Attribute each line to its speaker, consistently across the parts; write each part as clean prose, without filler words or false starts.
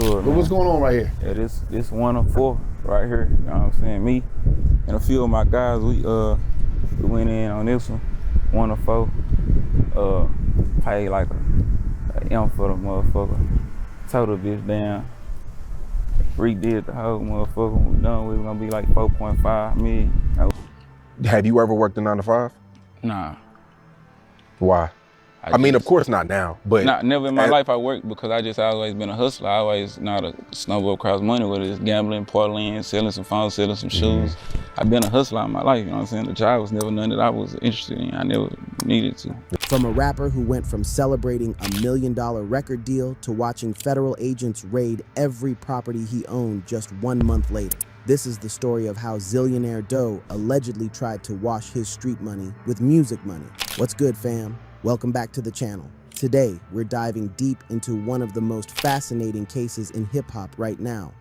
Speaker 1: Sure,
Speaker 2: But what's
Speaker 1: man.
Speaker 2: going on right here?
Speaker 1: Yeah, this 1 of 4 right here. You know what I'm saying? Me and a few of my guys, we went in on this one. 1 of 4. Paid like a M for the motherfucker. Total bitch down. Redid the whole motherfucker. When we done, we was gonna be like 4.5 million.
Speaker 3: Have you ever worked a 9 to 5?
Speaker 1: Nah.
Speaker 3: Why? I mean, of course not now, but
Speaker 1: Never in my life I worked because I always been a hustler. I always know how to snowball across money, whether it's gambling, parlaying, selling some phones, selling some shoes. I've been a hustler in my life, you know what I'm saying? The job was never none that I was interested in. I never needed to.
Speaker 4: From a rapper who went from celebrating a $1 million record deal to watching federal agents raid every property he owned just 1 month later. This is the story of how Zillionaire Doe allegedly tried to wash his street money with music money. What's good, fam? Welcome back to the channel. Today, we're diving deep into one of the most fascinating cases in hip-hop right now.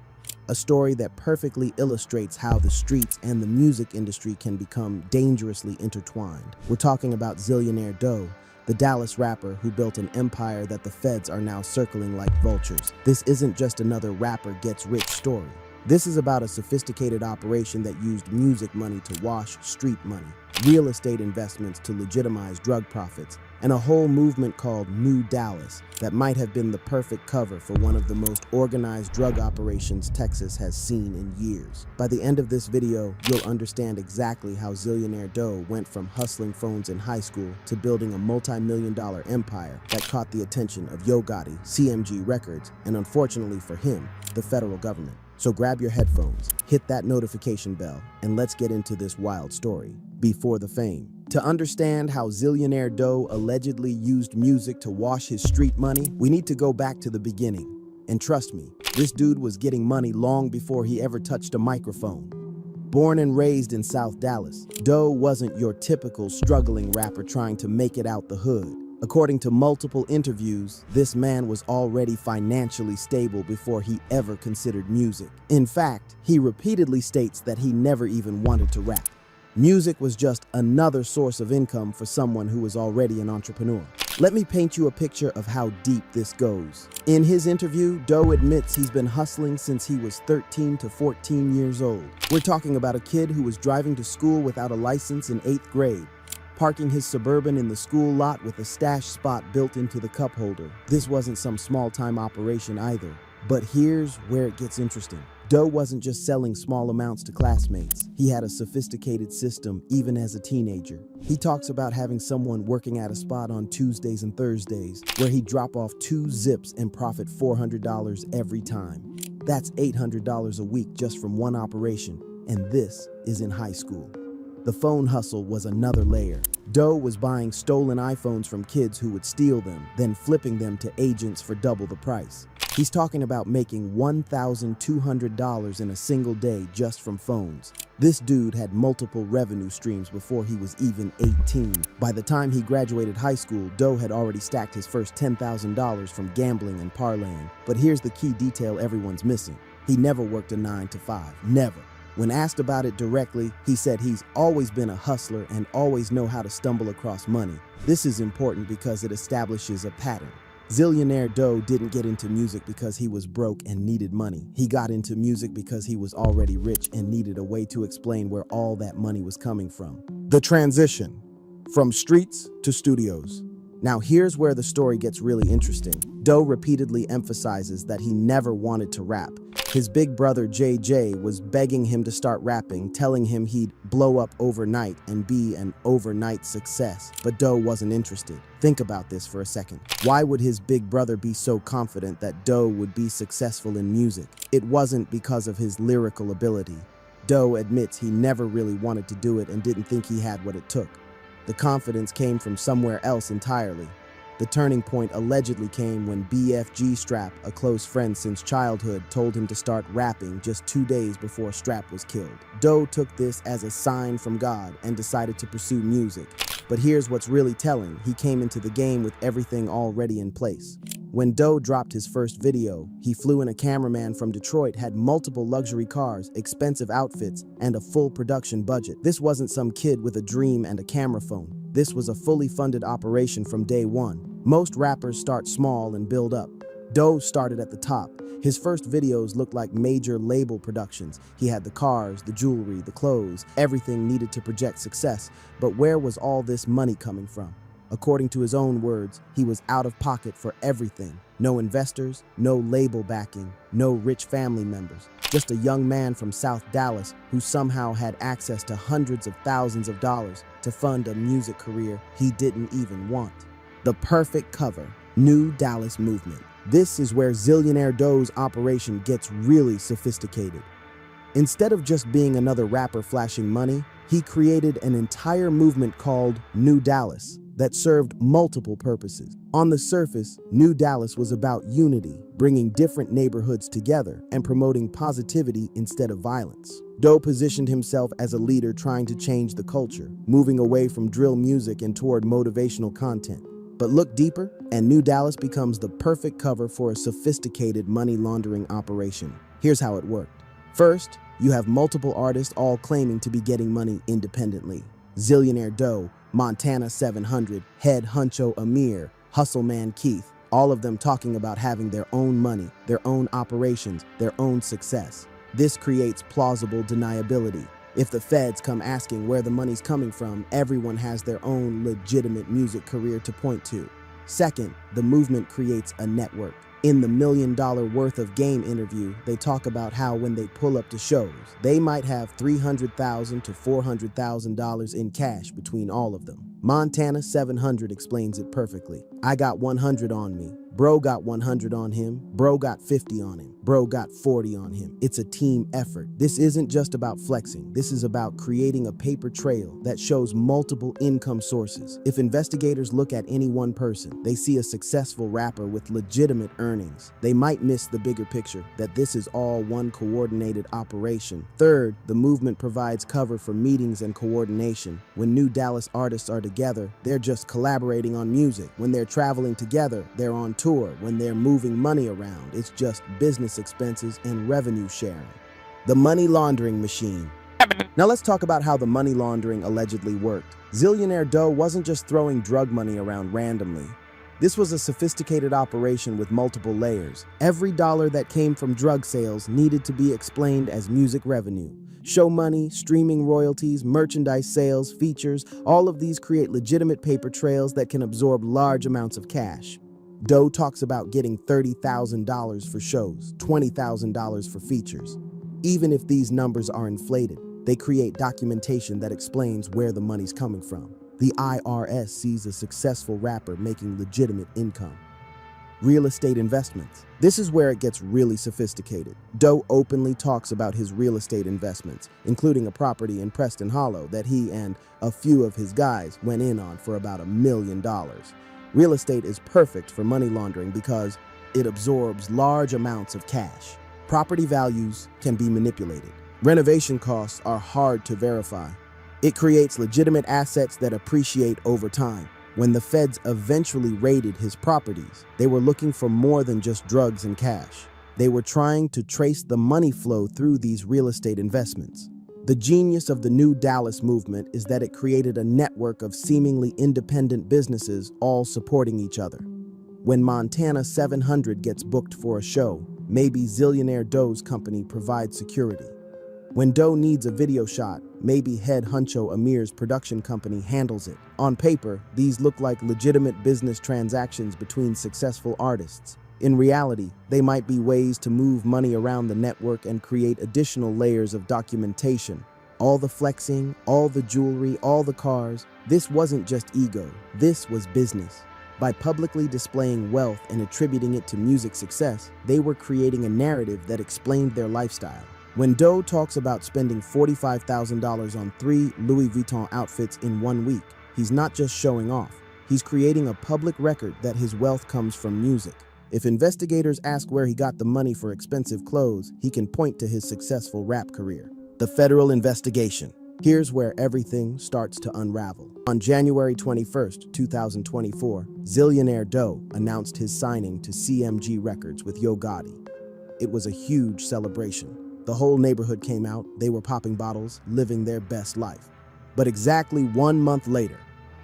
Speaker 4: A story that perfectly illustrates how the streets and the music industry can become dangerously intertwined. We're talking about Zillionaire Doe, the Dallas rapper who built an empire that the feds are now circling like vultures. This isn't just another rapper gets rich story. This is about a sophisticated operation that used music money to wash street money, real estate investments to legitimize drug profits, and a whole movement called New Dallas that might have been the perfect cover for one of the most organized drug operations Texas has seen in years. By the end of this video, you'll understand exactly how Zillionaire Doe went from hustling phones in high school to building a multi-million-dollar empire that caught the attention of Yo Gotti, CMG Records, and unfortunately for him, the federal government. So grab your headphones, hit that notification bell, and let's get into this wild story. Before the fame. To understand how Zillionaire Doe allegedly used music to wash his street money, we need to go back to the beginning. And trust me, this dude was getting money long before he ever touched a microphone. Born and raised in South Dallas, Doe wasn't your typical struggling rapper trying to make it out the hood. According to multiple interviews, this man was already financially stable before he ever considered music. In fact, he repeatedly states that he never even wanted to rap. Music was just another source of income for someone who was already an entrepreneur. Let me paint you a picture of how deep this goes. In his interview, Doe admits he's been hustling since he was 13 to 14 years old. We're talking about a kid who was driving to school without a license in 8th grade, parking his Suburban in the school lot with a stash spot built into the cup holder. This wasn't some small-time operation either. But here's where it gets interesting. Doe wasn't just selling small amounts to classmates. He had a sophisticated system even as a teenager. He talks about having someone working at a spot on Tuesdays and Thursdays where he'd drop off 2 zips and profit $400 every time. That's $800 a week just from one operation, and this is in high school. The phone hustle was another layer. Doe was buying stolen iPhones from kids who would steal them, then flipping them to agents for double the price. He's talking about making $1,200 in a single day just from phones. This dude had multiple revenue streams before he was even 18. By the time he graduated high school, Doe had already stacked his first $10,000 from gambling and parlaying. But here's the key detail everyone's missing. He never worked a 9 to 5. Never. When asked about it directly, he said he's always been a hustler and always know how to stumble across money. This is important because it establishes a pattern. Zillionaire Doe didn't get into music because he was broke and needed money. He got into music because he was already rich and needed a way to explain where all that money was coming from. The transition from streets to studios. Now here's where the story gets really interesting. Doe repeatedly emphasizes that he never wanted to rap. His big brother JJ was begging him to start rapping, telling him he'd blow up overnight and be an overnight success, but Doe wasn't interested. Think about this for a second. Why would his big brother be so confident that Doe would be successful in music? It wasn't because of his lyrical ability. Doe admits he never really wanted to do it and didn't think he had what it took. The confidence came from somewhere else entirely. The turning point allegedly came when BFG Strap, a close friend since childhood, told him to start rapping just 2 days before Strap was killed. Doe took this as a sign from God and decided to pursue music. But here's what's really telling. He came into the game with everything already in place. When Doe dropped his first video, he flew in a cameraman from Detroit, had multiple luxury cars, expensive outfits, and a full production budget. This wasn't some kid with a dream and a camera phone. This was a fully funded operation from day one. Most rappers start small and build up. Doe started at the top. His first videos looked like major label productions. He had the cars, the jewelry, the clothes, everything needed to project success. But where was all this money coming from? According to his own words, he was out of pocket for everything. No investors, no label backing, no rich family members. Just a young man from South Dallas who somehow had access to hundreds of thousands of dollars to fund a music career he didn't even want. The perfect cover, New Dallas Movement. This is where Zillionaire Doe's operation gets really sophisticated. Instead of just being another rapper flashing money, he created an entire movement called New Dallas that served multiple purposes. On the surface, New Dallas was about unity, bringing different neighborhoods together and promoting positivity instead of violence. Doe positioned himself as a leader trying to change the culture, moving away from drill music and toward motivational content. But look deeper, and New Dallas becomes the perfect cover for a sophisticated money laundering operation. Here's how it worked. First, you have multiple artists all claiming to be getting money independently. Zillionaire Doe, Montana 700, Head Huncho Amir, Hustle Man Keith, all of them talking about having their own money, their own operations, their own success. This creates plausible deniability. If the feds come asking where the money's coming from, everyone has their own legitimate music career to point to. Second, the movement creates a network. In the $1 million worth of game interview, they talk about how when they pull up to shows, they might have $300,000 to $400,000 in cash between all of them. Montana 700 explains it perfectly. I got 100 on me. Bro got 100 on him. Bro got 50 on him. Bro got 40 on him. It's a team effort. This isn't just about flexing. This is about creating a paper trail that shows multiple income sources. If investigators look at any one person, they see a successful rapper with legitimate earnings. They might miss the bigger picture, that this is all one coordinated operation. Third, the movement provides cover for meetings and coordination. When New Dallas artists are together, they're just collaborating on music. When they're traveling together, they're on tour. When they're moving money around, it's just business expenses and revenue sharing. The money laundering machine. Now let's talk about how the money laundering allegedly worked. Zillionaire Doe wasn't just throwing drug money around randomly. This was a sophisticated operation with multiple layers. Every dollar that came from drug sales needed to be explained as music revenue. Show money, streaming royalties, merchandise sales, features, all of these create legitimate paper trails that can absorb large amounts of cash. Doe talks about getting $30,000 for shows, $20,000 for features. Even if these numbers are inflated, they create documentation that explains where the money's coming from. The IRS sees a successful rapper making legitimate income. Real estate investments. This is where it gets really sophisticated. Doe openly talks about his real estate investments, including a property in Preston Hollow that he and a few of his guys went in on for about $1 million. Real estate is perfect for money laundering because it absorbs large amounts of cash. Property values can be manipulated. Renovation costs are hard to verify. It creates legitimate assets that appreciate over time. When the feds eventually raided his properties, they were looking for more than just drugs and cash. They were trying to trace the money flow through these real estate investments. The genius of the New Dallas movement is that it created a network of seemingly independent businesses all supporting each other. When Montana 700 gets booked for a show, maybe Zillionaire Doe's company provides security. When Doe needs a video shot, maybe Head Huncho Amir's production company handles it. On paper, these look like legitimate business transactions between successful artists. In reality, they might be ways to move money around the network and create additional layers of documentation. All the flexing, all the jewelry, all the cars, this wasn't just ego, this was business. By publicly displaying wealth and attributing it to music success, they were creating a narrative that explained their lifestyle. When Doe talks about spending $45,000 on 3 Louis Vuitton outfits in 1 week, he's not just showing off. He's creating a public record that his wealth comes from music. If investigators ask where he got the money for expensive clothes, he can point to his successful rap career. The federal investigation. Here's where everything starts to unravel. On January 21st, 2024, Zillionaire Doe announced his signing to CMG Records with Yo Gotti. It was a huge celebration. The whole neighborhood came out, they were popping bottles, living their best life. But exactly 1 month later,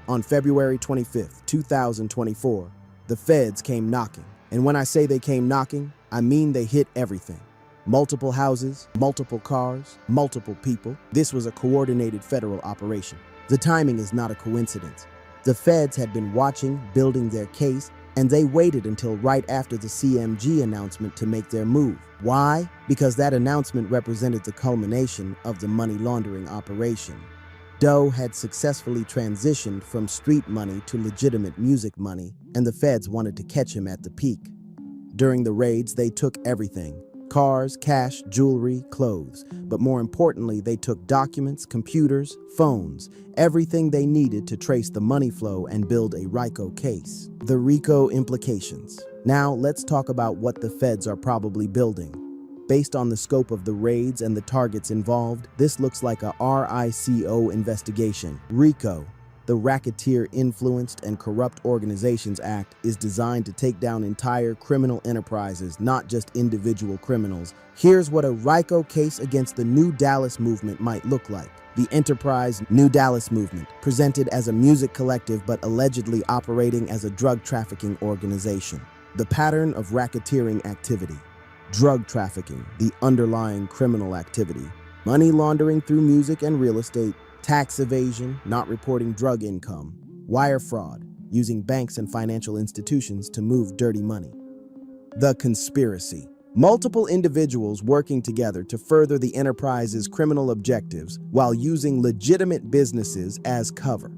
Speaker 4: on February 25th, 2024, the feds came knocking. And when I say they came knocking, I mean they hit everything. Multiple houses, multiple cars, multiple people. This was a coordinated federal operation. The timing is not a coincidence. The feds had been watching, building their case, and they waited until right after the CMG announcement to make their move. Why? Because that announcement represented the culmination of the money laundering operation. Doe had successfully transitioned from street money to legitimate music money, and the feds wanted to catch him at the peak. During the raids, they took everything: cars, cash, jewelry, clothes. But more importantly, they took documents, computers, phones, everything they needed to trace the money flow and build a RICO case. The RICO implications. Now let's talk about what the feds are probably building. Based on the scope of the raids and the targets involved, this looks like a RICO investigation. RICO, the Racketeer Influenced and Corrupt Organizations Act, is designed to take down entire criminal enterprises, not just individual criminals. Here's what a RICO case against the New Dallas movement might look like. The enterprise New Dallas movement, presented as a music collective but allegedly operating as a drug trafficking organization. The pattern of racketeering activity. Drug trafficking, the underlying criminal activity. Money laundering through music and real estate. Tax evasion, not reporting drug income. Wire fraud, using banks and financial institutions to move dirty money. The conspiracy. Multiple individuals working together to further the enterprise's criminal objectives while using legitimate businesses as cover.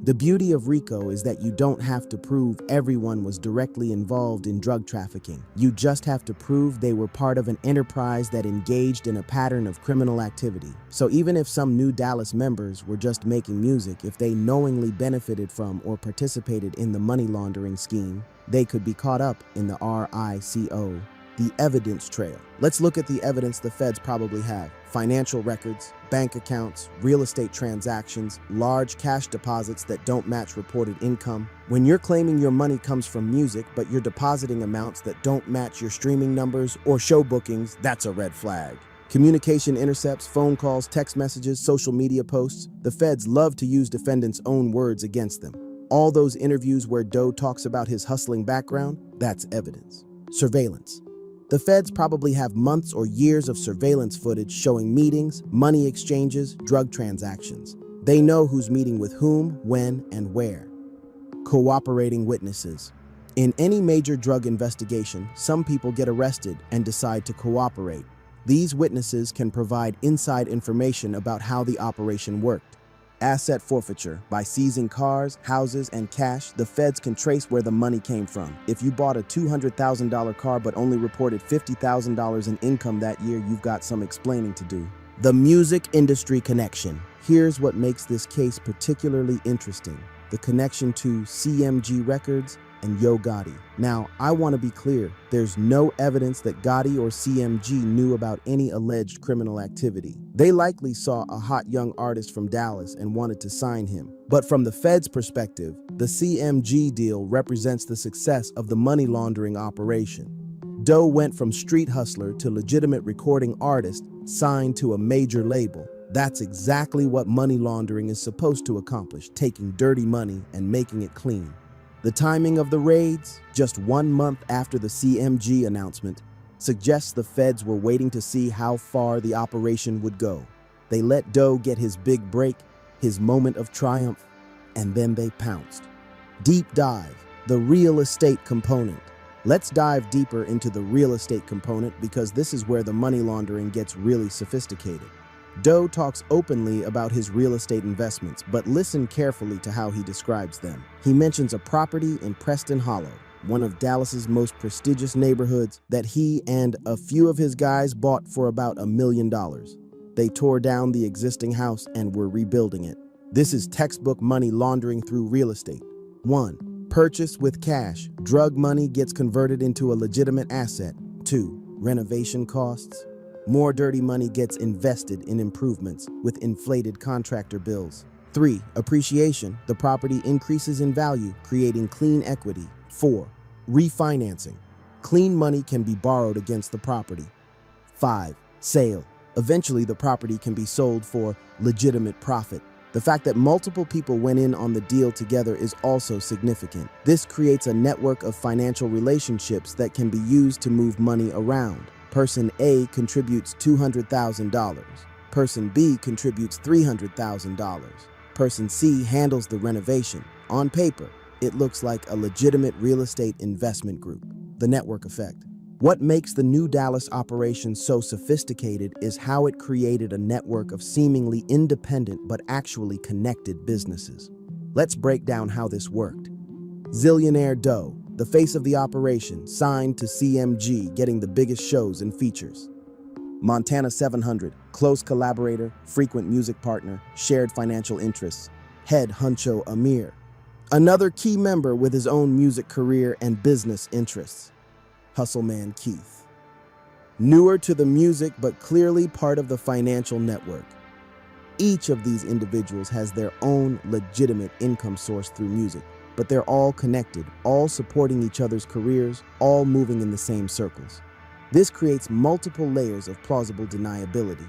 Speaker 4: The beauty of RICO is that you don't have to prove everyone was directly involved in drug trafficking. You just have to prove they were part of an enterprise that engaged in a pattern of criminal activity. So even if some New Dallas members were just making music, if they knowingly benefited from or participated in the money laundering scheme, they could be caught up in the RICO. The evidence trail. Let's look at the evidence the feds probably have. Financial records, bank accounts, real estate transactions, large cash deposits that don't match reported income. When you're claiming your money comes from music, but you're depositing amounts that don't match your streaming numbers or show bookings, that's a red flag. Communication intercepts, phone calls, text messages, social media posts. The feds love to use defendants' own words against them. All those interviews where Doe talks about his hustling background, that's evidence. Surveillance. The feds probably have months or years of surveillance footage showing meetings, money exchanges, drug transactions. They know who's meeting with whom, when, and where. Cooperating witnesses. In any major drug investigation, some people get arrested and decide to cooperate. These witnesses can provide inside information about how the operation worked. Asset forfeiture. By seizing cars, houses, and cash, the feds can trace where the money came from. If you bought a $200,000 car but only reported $50,000 in income that year, you've got some explaining to do. The music industry connection. Here's what makes this case particularly interesting: the connection to CMG Records and Yo Gotti. Now, I want to be clear, there's no evidence that Gotti or CMG knew about any alleged criminal activity. They likely saw a hot young artist from Dallas and wanted to sign him. But from the feds' perspective, the CMG deal represents the success of the money laundering operation. Doe went from street hustler to legitimate recording artist signed to a major label. That's exactly what money laundering is supposed to accomplish, taking dirty money and making it clean. The timing of the raids, just 1 month after the CMG announcement, suggests the feds were waiting to see how far the operation would go. They let Doe get his big break, his moment of triumph, and then they pounced. Deep dive, the real estate component. Let's dive deeper into the real estate component because this is where the money laundering gets really sophisticated. Doe talks openly about his real estate investments, but listen carefully to how he describes them. He mentions a property in Preston Hollow, one of Dallas's most prestigious neighborhoods, that he and a few of his guys bought for about $1 million. They tore down the existing house and were rebuilding it. This is textbook money laundering through real estate. 1. Purchase with cash. Drug money gets converted into a legitimate asset. 2. Renovation costs. More dirty money gets invested in improvements with inflated contractor bills. 3. Appreciation. The property increases in value, creating clean equity. 4. Refinancing. Clean money can be borrowed against the property. 5. Sale. Eventually, the property can be sold for legitimate profit. The fact that multiple people went in on the deal together is also significant. This creates a network of financial relationships that can be used to move money around. Person A contributes $200,000. Person B contributes $300,000. Person C handles the renovation. On paper, it looks like a legitimate real estate investment group. The network effect. What makes the New Dallas operation so sophisticated is how it created a network of seemingly independent but actually connected businesses. Let's break down how this worked. Zillionaire Doe, the face of the operation, signed to CMG, getting the biggest shows and features. Montana 700, close collaborator, frequent music partner, shared financial interests. Head honcho Amir, another key member with his own music career and business interests. Hustleman Keith, newer to the music but clearly part of the financial network. Each of these individuals has their own legitimate income source through music, but they're all connected, all supporting each other's careers, all moving in the same circles. This creates multiple layers of plausible deniability.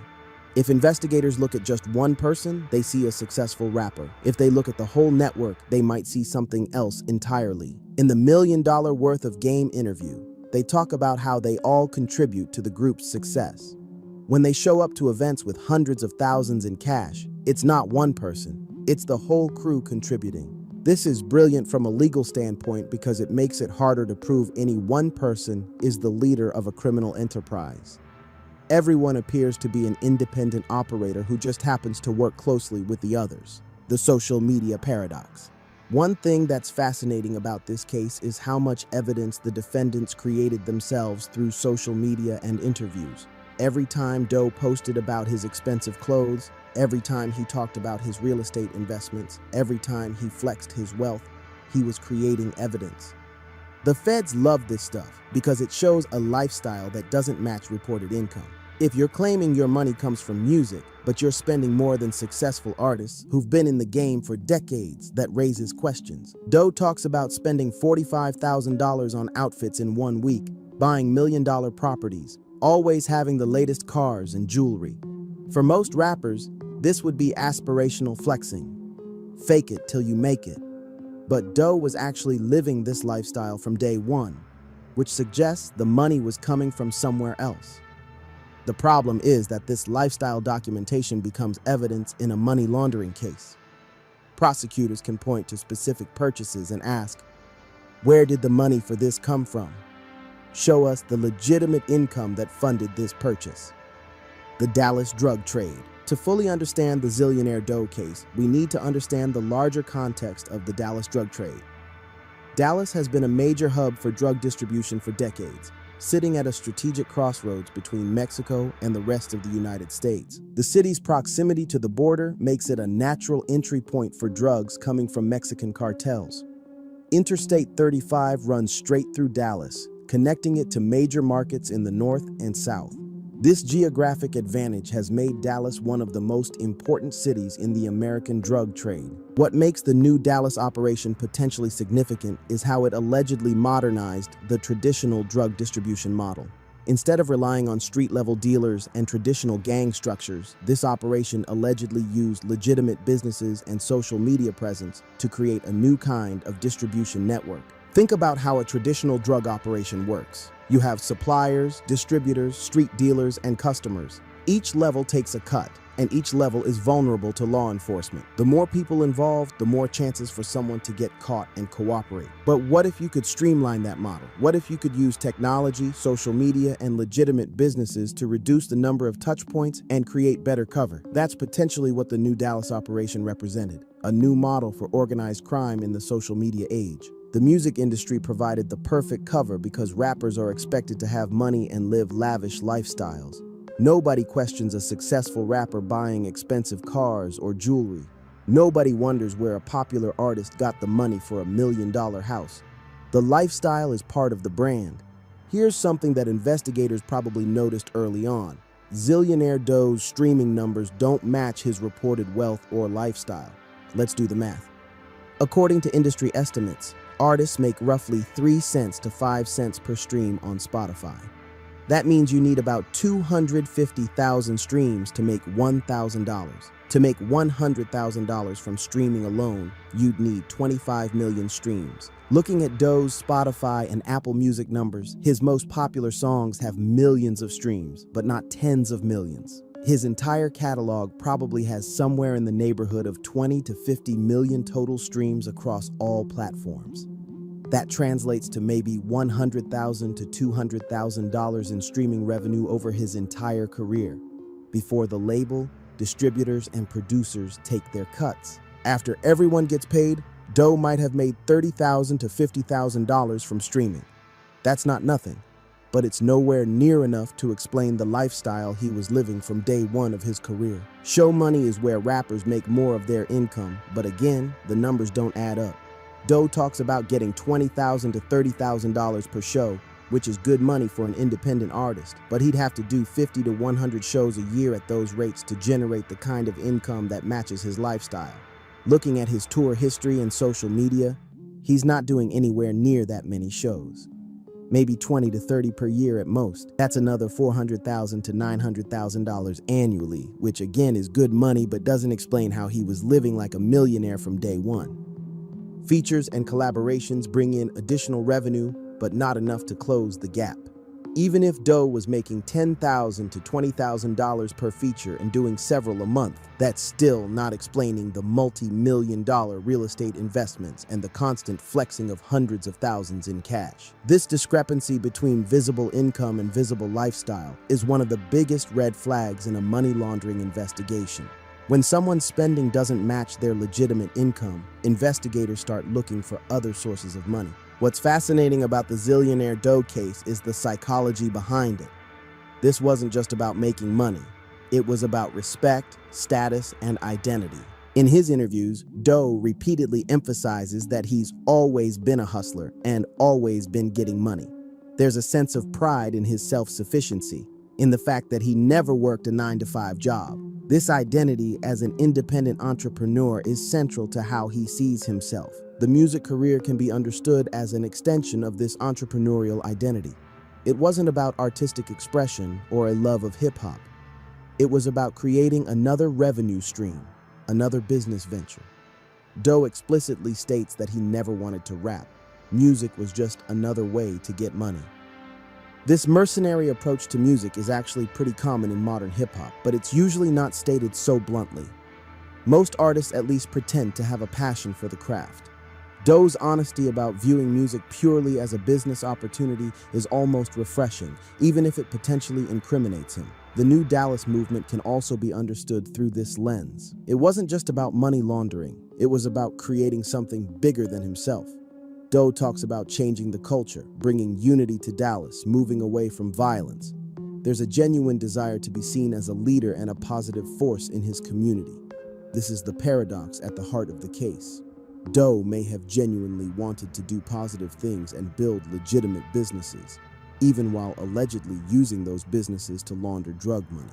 Speaker 4: If investigators look at just one person, they see a successful rapper. If they look at the whole network, they might see something else entirely. In the $1 million worth of game interview, they talk about how they all contribute to the group's success. When they show up to events with hundreds of thousands in cash, it's not one person, it's the whole crew contributing. This is brilliant from a legal standpoint because it makes it harder to prove any one person is the leader of a criminal enterprise. Everyone appears to be an independent operator who just happens to work closely with the others. The social media paradox. One thing that's fascinating about this case is how much evidence the defendants created themselves through social media and interviews. Every time Doe posted about his expensive clothes, every time he talked about his real estate investments, every time he flexed his wealth, he was creating evidence. The feds love this stuff because it shows a lifestyle that doesn't match reported income. If you're claiming your money comes from music, but you're spending more than successful artists who've been in the game for decades, that raises questions. Doe talks about spending $45,000 on outfits in 1 week, buying $1 million properties, always having the latest cars and jewelry. For most rappers, this would be aspirational flexing. Fake it till you make it. But Doe was actually living this lifestyle from day one, which suggests the money was coming from somewhere else. The problem is that this lifestyle documentation becomes evidence in a money laundering case. Prosecutors can point to specific purchases and ask, where did the money for this come from? Show us the legitimate income that funded this purchase. The Dallas drug trade. To fully understand the Zillionaire Doe case, we need to understand the larger context of the Dallas drug trade. Dallas has been a major hub for drug distribution for decades, sitting at a strategic crossroads between Mexico and the rest of the United States. The city's proximity to the border makes it a natural entry point for drugs coming from Mexican cartels. Interstate 35 runs straight through Dallas, connecting it to major markets in the north and south. This geographic advantage has made Dallas one of the most important cities in the American drug trade. What makes the New Dallas operation potentially significant is how it allegedly modernized the traditional drug distribution model. Instead of relying on street-level dealers and traditional gang structures, this operation allegedly used legitimate businesses and social media presence to create a new kind of distribution network. Think about how a traditional drug operation works. You have suppliers, distributors, street dealers, and customers. Each level takes a cut, and each level is vulnerable to law enforcement. The more people involved, the more chances for someone to get caught and cooperate. But what if you could streamline that model? What if you could use technology, social media, and legitimate businesses to reduce the number of touch points and create better cover? That's potentially what the New Dallas operation represented, a new model for organized crime in the social media age. The music industry provided the perfect cover because rappers are expected to have money and live lavish lifestyles. Nobody questions a successful rapper buying expensive cars or jewelry. Nobody wonders where a popular artist got the money for a $1 million house. The lifestyle is part of the brand. Here's something that investigators probably noticed early on. Zillionaire Doe's streaming numbers don't match his reported wealth or lifestyle. Let's do the math. According to industry estimates, artists make roughly 3 cents to 5 cents per stream on Spotify. That means you need about 250,000 streams to make $1,000. To make $100,000 from streaming alone, you'd need 25 million streams. Looking at Doe's Spotify and Apple Music numbers, his most popular songs have millions of streams, but not tens of millions. His entire catalog probably has somewhere in the neighborhood of 20 to 50 million total streams across all platforms. That translates to maybe $100,000 to $200,000 in streaming revenue over his entire career, before the label, distributors, and producers take their cuts. After everyone gets paid, Doe might have made $30,000 to $50,000 from streaming. That's not nothing, but it's nowhere near enough to explain the lifestyle he was living from day one of his career. Show money is where rappers make more of their income, but again, the numbers don't add up. Doe talks about getting $20,000 to $30,000 per show, which is good money for an independent artist, but he'd have to do 50 to 100 shows a year at those rates to generate the kind of income that matches his lifestyle. Looking at his tour history and social media, he's not doing anywhere near that many shows. Maybe 20 to 30 per year at most. That's another $400,000 to $900,000 annually, which again is good money but doesn't explain how he was living like a millionaire from day one. Features and collaborations bring in additional revenue, but not enough to close the gap. Even if Doe was making $10,000 to $20,000 per feature and doing several a month, that's still not explaining the multi-million-dollar real estate investments and the constant flexing of hundreds of thousands in cash. This discrepancy between visible income and visible lifestyle is one of the biggest red flags in a money laundering investigation. When someone's spending doesn't match their legitimate income, investigators start looking for other sources of money. What's fascinating about the Zillionaire Doe case is the psychology behind it. This wasn't just about making money. It was about respect, status, and identity. In his interviews, Doe repeatedly emphasizes that he's always been a hustler and always been getting money. There's a sense of pride in his self-sufficiency, in the fact that he never worked a 9-to-5 job. This identity as an independent entrepreneur is central to how he sees himself. The music career can be understood as an extension of this entrepreneurial identity. It wasn't about artistic expression or a love of hip-hop. It was about creating another revenue stream, another business venture. Doe explicitly states that he never wanted to rap. Music was just another way to get money. This mercenary approach to music is actually pretty common in modern hip-hop, but it's usually not stated so bluntly. Most artists at least pretend to have a passion for the craft. Doe's honesty about viewing music purely as a business opportunity is almost refreshing, even if it potentially incriminates him. The New Dallas movement can also be understood through this lens. It wasn't just about money laundering, it was about creating something bigger than himself. Doe talks about changing the culture, bringing unity to Dallas, moving away from violence. There's a genuine desire to be seen as a leader and a positive force in his community. This is the paradox at the heart of the case. Doe may have genuinely wanted to do positive things and build legitimate businesses, even while allegedly using those businesses to launder drug money.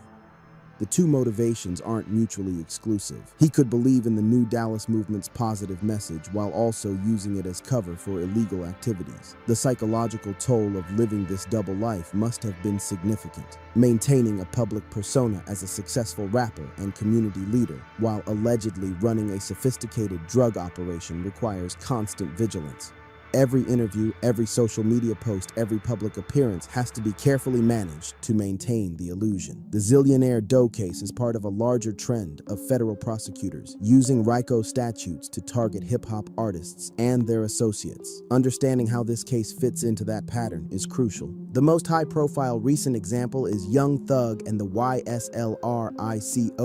Speaker 4: The two motivations aren't mutually exclusive. He could believe in the New Dallas movement's positive message while also using it as cover for illegal activities. The psychological toll of living this double life must have been significant. Maintaining a public persona as a successful rapper and community leader while allegedly running a sophisticated drug operation requires constant vigilance. Every interview, every social media post, every public appearance has to be carefully managed to maintain the illusion. The Zillionaire Doe case is part of a larger trend of federal prosecutors using RICO statutes to target hip-hop artists and their associates. Understanding how this case fits into that pattern is crucial. The most high-profile recent example is Young Thug and the YSL-RICO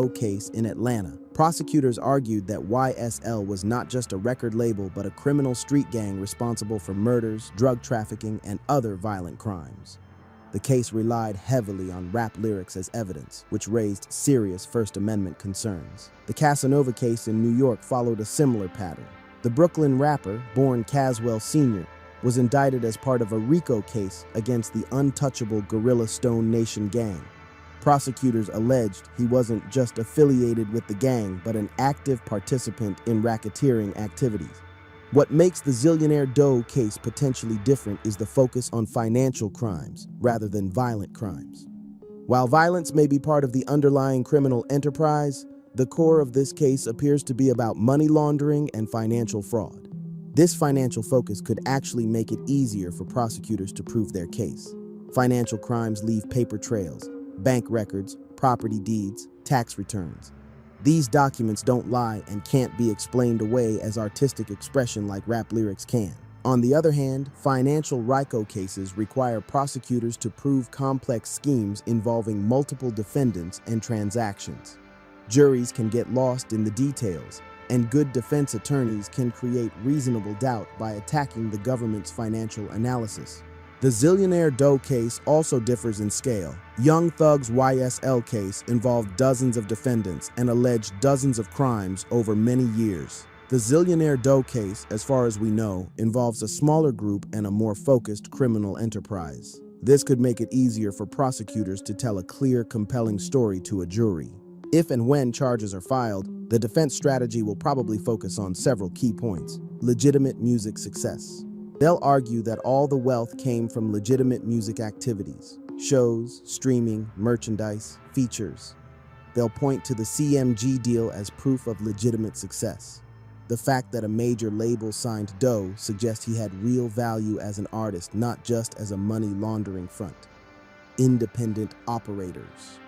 Speaker 4: case in Atlanta. Prosecutors argued that YSL was not just a record label but a criminal street gang responsible for murders, drug trafficking, and other violent crimes. The case relied heavily on rap lyrics as evidence, which raised serious First Amendment concerns. The Casanova case in New York followed a similar pattern. The Brooklyn rapper, born Caswell Sr., was indicted as part of a RICO case against the untouchable Gorilla Stone Nation gang. Prosecutors alleged he wasn't just affiliated with the gang, but an active participant in racketeering activities. What makes the Zillionaire Doe case potentially different is the focus on financial crimes rather than violent crimes. While violence may be part of the underlying criminal enterprise, the core of this case appears to be about money laundering and financial fraud. This financial focus could actually make it easier for prosecutors to prove their case. Financial crimes leave paper trails, bank records, property deeds, tax returns. These documents don't lie and can't be explained away as artistic expression like rap lyrics can. On the other hand, financial RICO cases require prosecutors to prove complex schemes involving multiple defendants and transactions. Juries can get lost in the details, and good defense attorneys can create reasonable doubt by attacking the government's financial analysis. The Zillionaire Doe case also differs in scale. Young Thug's YSL case involved dozens of defendants and alleged dozens of crimes over many years. The Zillionaire Doe case, as far as we know, involves a smaller group and a more focused criminal enterprise. This could make it easier for prosecutors to tell a clear, compelling story to a jury. If and when charges are filed, the defense strategy will probably focus on several key points. Legitimate music success. They'll argue that all the wealth came from legitimate music activities, shows, streaming, merchandise, features. They'll point to the CMG deal as proof of legitimate success. The fact that a major label signed Doe suggests he had real value as an artist, not just as a money laundering front. Independent operators.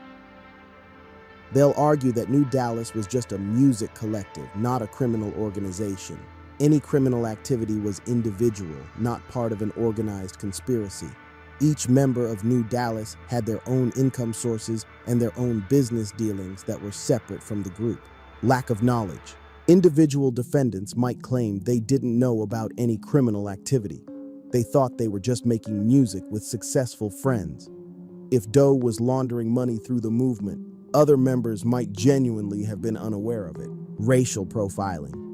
Speaker 4: They'll argue that New Dallas was just a music collective, not a criminal organization. Any criminal activity was individual, not part of an organized conspiracy. Each member of New Dallas had their own income sources and their own business dealings that were separate from the group. Lack of knowledge. Individual defendants might claim they didn't know about any criminal activity. They thought they were just making music with successful friends. If Doe was laundering money through the movement, other members might genuinely have been unaware of it. Racial profiling.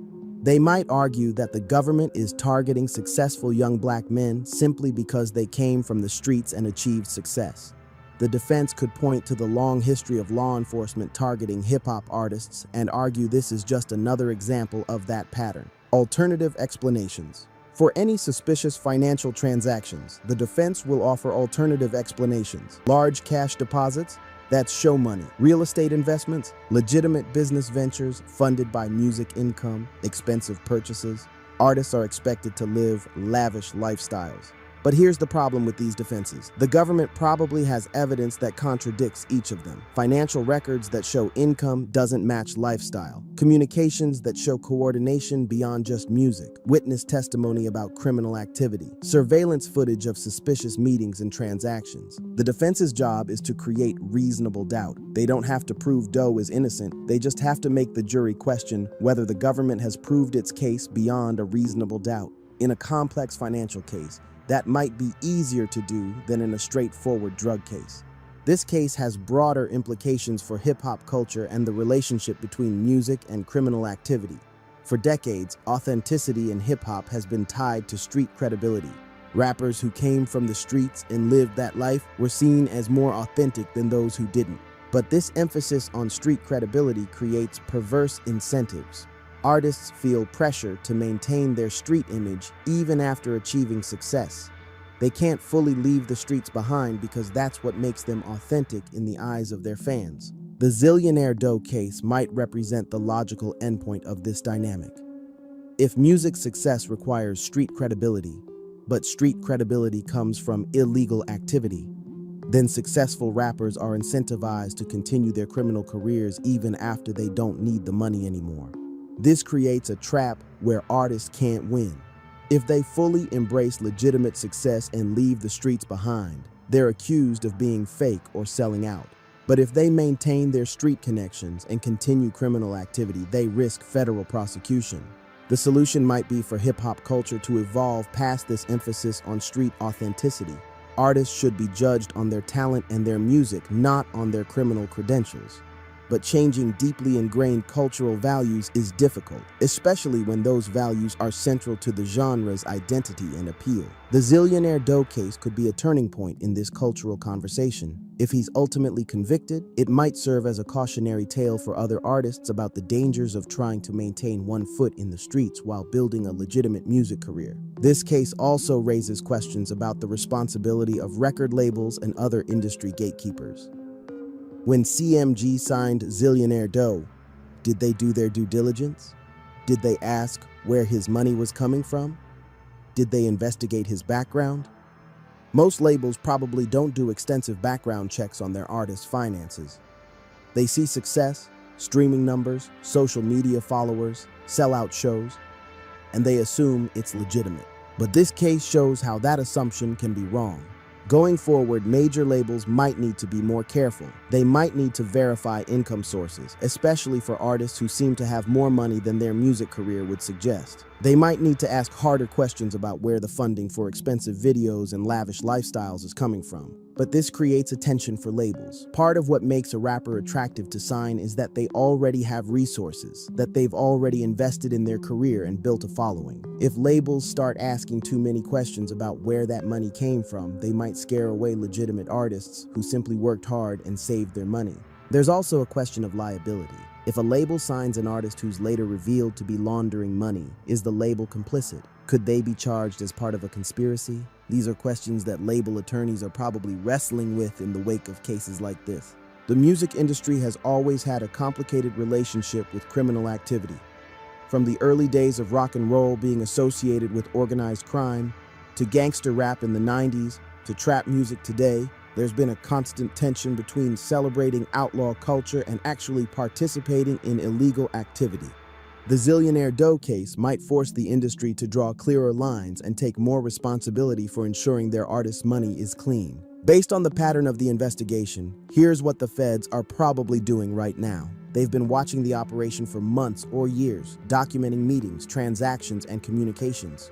Speaker 4: They might argue that the government is targeting successful young black men simply because they came from the streets and achieved success. The defense could point to the long history of law enforcement targeting hip-hop artists and argue this is just another example of that pattern. Alternative explanations. For any suspicious financial transactions, the defense will offer alternative explanations. Large cash deposits, that's show money. Real estate investments, legitimate business ventures funded by music income, expensive purchases. Artists are expected to live lavish lifestyles. But here's the problem with these defenses. The government probably has evidence that contradicts each of them. Financial records that show income doesn't match lifestyle. Communications that show coordination beyond just music. Witness testimony about criminal activity. Surveillance footage of suspicious meetings and transactions. The defense's job is to create reasonable doubt. They don't have to prove Doe is innocent. They just have to make the jury question whether the government has proved its case beyond a reasonable doubt. In a complex financial case, that might be easier to do than in a straightforward drug case. This case has broader implications for hip-hop culture and the relationship between music and criminal activity. For decades, authenticity in hip-hop has been tied to street credibility. Rappers who came from the streets and lived that life were seen as more authentic than those who didn't. But this emphasis on street credibility creates perverse incentives. Artists feel pressure to maintain their street image even after achieving success. They can't fully leave the streets behind because that's what makes them authentic in the eyes of their fans. The Zillionaire Doe case might represent the logical endpoint of this dynamic. If music success requires street credibility, but street credibility comes from illegal activity, then successful rappers are incentivized to continue their criminal careers even after they don't need the money anymore. This creates a trap where artists can't win. If they fully embrace legitimate success and leave the streets behind, they're accused of being fake or selling out. But if they maintain their street connections and continue criminal activity, they risk federal prosecution. The solution might be for hip-hop culture to evolve past this emphasis on street authenticity. Artists should be judged on their talent and their music, not on their criminal credentials. But changing deeply ingrained cultural values is difficult, especially when those values are central to the genre's identity and appeal. The Zillionaire Doe case could be a turning point in this cultural conversation. If he's ultimately convicted, it might serve as a cautionary tale for other artists about the dangers of trying to maintain one foot in the streets while building a legitimate music career. This case also raises questions about the responsibility of record labels and other industry gatekeepers. When CMG signed Zillionaire Doe, did they do their due diligence? Did they ask where his money was coming from? Did they investigate his background? Most labels probably don't do extensive background checks on their artists' finances. They see success, streaming numbers, social media followers, sellout shows, and they assume it's legitimate. But this case shows how that assumption can be wrong. Going forward, major labels might need to be more careful. They might need to verify income sources, especially for artists who seem to have more money than their music career would suggest. They might need to ask harder questions about where the funding for expensive videos and lavish lifestyles is coming from. But this creates a tension for labels. Part of what makes a rapper attractive to sign is that they already have resources, that they've already invested in their career and built a following. If labels start asking too many questions about where that money came from, they might scare away legitimate artists who simply worked hard and saved their money. There's also a question of liability. If a label signs an artist who's later revealed to be laundering money, is the label complicit? Could they be charged as part of a conspiracy? These are questions that label attorneys are probably wrestling with in the wake of cases like this. The music industry has always had a complicated relationship with criminal activity. From the early days of rock and roll being associated with organized crime, to gangster rap in the 90s, to trap music today, there's been a constant tension between celebrating outlaw culture and actually participating in illegal activity. The Zillionaire Doe case might force the industry to draw clearer lines and take more responsibility for ensuring their artists' money is clean. Based on the pattern of the investigation, here's what the feds are probably doing right now. They've been watching the operation for months or years, documenting meetings, transactions, and communications.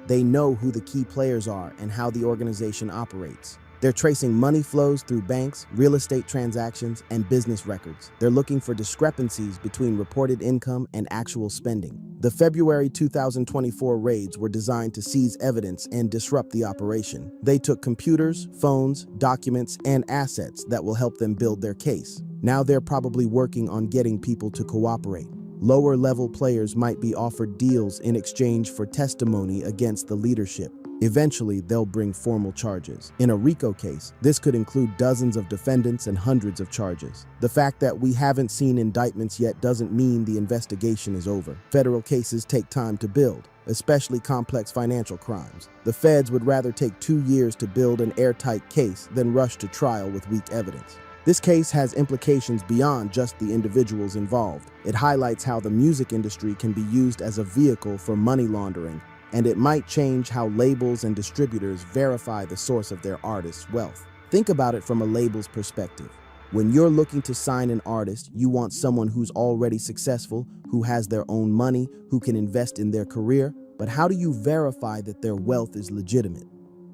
Speaker 4: They know who the key players are and how the organization operates. They're tracing money flows through banks, real estate transactions, and business records. They're looking for discrepancies between reported income and actual spending. The February 2024 raids were designed to seize evidence and disrupt the operation. They took computers, phones, documents, and assets that will help them build their case. Now they're probably working on getting people to cooperate. Lower-level players might be offered deals in exchange for testimony against the leadership. Eventually, they'll bring formal charges. In a RICO case, this could include dozens of defendants and hundreds of charges. The fact that we haven't seen indictments yet doesn't mean the investigation is over. Federal cases take time to build, especially complex financial crimes. The feds would rather take 2 years to build an airtight case than rush to trial with weak evidence. This case has implications beyond just the individuals involved. It highlights how the music industry can be used as a vehicle for money laundering, and it might change how labels and distributors verify the source of their artists' wealth. Think about it from a label's perspective. When you're looking to sign an artist, you want someone who's already successful, who has their own money, who can invest in their career. But how do you verify that their wealth is legitimate?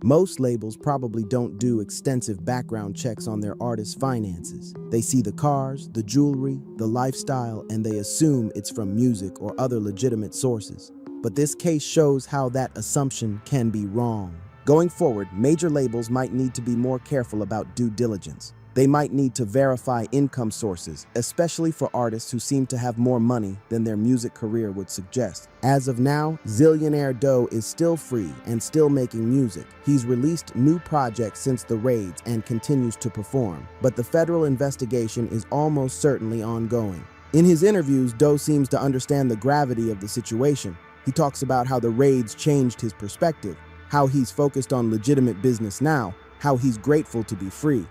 Speaker 4: Most labels probably don't do extensive background checks on their artists' finances. They see the cars, the jewelry, the lifestyle, and they assume it's from music or other legitimate sources. But this case shows how that assumption can be wrong. Going forward, major labels might need to be more careful about due diligence. They might need to verify income sources, especially for artists who seem to have more money than their music career would suggest. As of now, Zillionaire Doe is still free and still making music. He's released new projects since the raids and continues to perform. But the federal investigation is almost certainly ongoing. In his interviews, Doe seems to understand the gravity of the situation. He talks about how the raids changed his perspective, how he's focused on legitimate business now, how he's grateful to be free.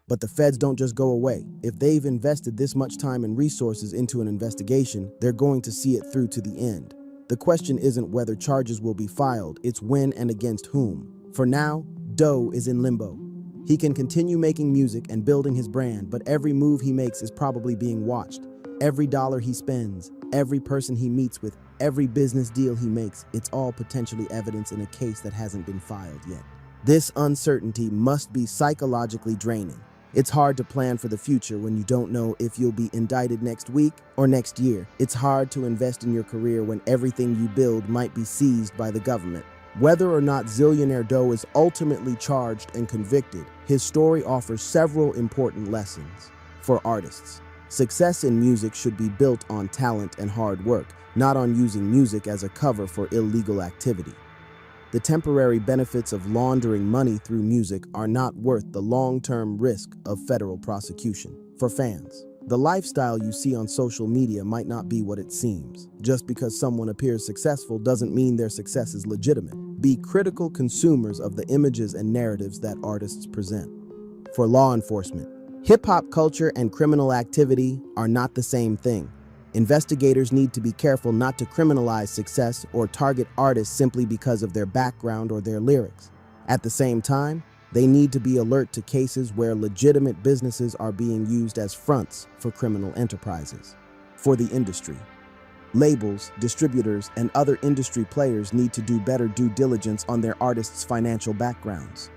Speaker 4: But the feds don't just go away. If they've invested this much time and resources into an investigation, they're going to see it through to the end. The question isn't whether charges will be filed, it's when and against whom. For now, Doe is in limbo. He can continue making music and building his brand, but every move he makes is probably being watched. Every dollar he spends, every person he meets with, every business deal he makes, it's all potentially evidence in a case that hasn't been filed yet. This uncertainty must be psychologically draining, It's hard to plan for the future when you don't know if you'll be indicted next week or next year. It's hard to invest in your career when everything you build might be seized by the government. Whether or not Zillionaire Doe is ultimately charged and convicted, his story offers several important lessons. For artists, success in music should be built on talent and hard work, not on using music as a cover for illegal activity. The temporary benefits of laundering money through music are not worth the long-term risk of federal prosecution. For fans, the lifestyle you see on social media might not be what it seems. Just because someone appears successful doesn't mean their success is legitimate. Be critical consumers of the images and narratives that artists present. For law enforcement, hip-hop culture and criminal activity are not the same thing. Investigators need to be careful not to criminalize success or target artists simply because of their background or their lyrics. At the same time, they need to be alert to cases where legitimate businesses are being used as fronts for criminal enterprises. For the industry, labels, distributors, and other industry players need to do better due diligence on their artists' financial backgrounds.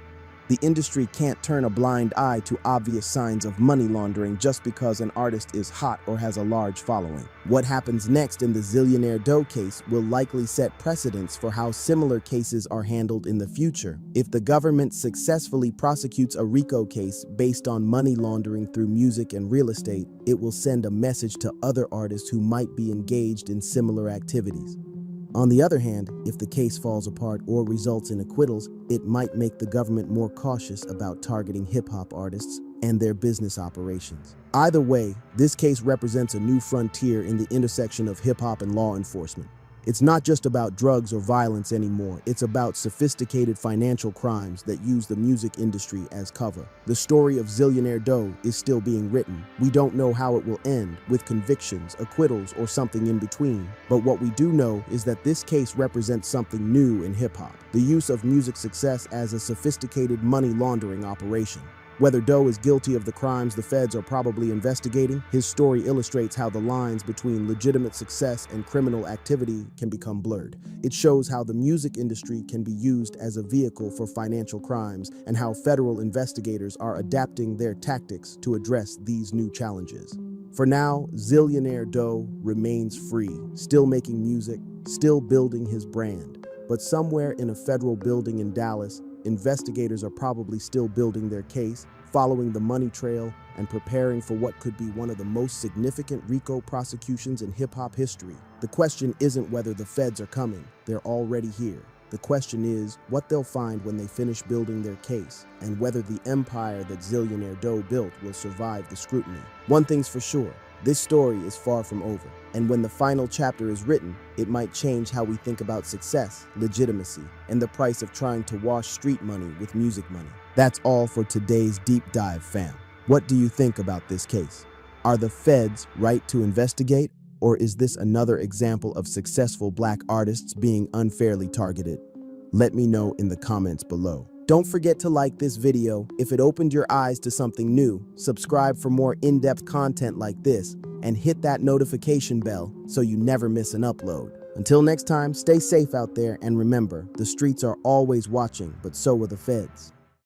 Speaker 4: The industry can't turn a blind eye to obvious signs of money laundering just because an artist is hot or has a large following. What happens next in the Zillionaire Doe case will likely set precedents for how similar cases are handled in the future. If the government successfully prosecutes a RICO case based on money laundering through music and real estate, it will send a message to other artists who might be engaged in similar activities. On the other hand, if the case falls apart or results in acquittals, it might make the government more cautious about targeting hip-hop artists and their business operations. Either way, this case represents a new frontier in the intersection of hip-hop and law enforcement. It's not just about drugs or violence anymore, it's about sophisticated financial crimes that use the music industry as cover. The story of Zillionaire Doe is still being written. We don't know how it will end, with convictions, acquittals, or something in between. But what we do know is that this case represents something new in hip-hop, the use of music success as a sophisticated money laundering operation. Whether Doe is guilty of the crimes the feds are probably investigating, his story illustrates how the lines between legitimate success and criminal activity can become blurred. It shows how the music industry can be used as a vehicle for financial crimes and how federal investigators are adapting their tactics to address these new challenges. For now, Zillionaire Doe remains free, still making music, still building his brand. But somewhere in a federal building in Dallas, investigators are probably still building their case, following the money trail, and preparing for what could be one of the most significant RICO prosecutions in hip-hop history. The question isn't whether the feds are coming, they're already here. The question is what they'll find when they finish building their case, and whether the empire that Zillionaire Doe built will survive the scrutiny. One thing's for sure, this story is far from over, and when the final chapter is written, it might change how we think about success, legitimacy, and the price of trying to wash street money with music money. That's all for today's Deep Dive, fam. What do you think about this case? Are the feds right to investigate, or is this another example of successful Black artists being unfairly targeted? Let me know in the comments below. Don't forget to like this video if it opened your eyes to something new, subscribe for more in-depth content like this, and hit that notification bell so you never miss an upload. Until next time, stay safe out there, and remember, the streets are always watching, but so are the feds.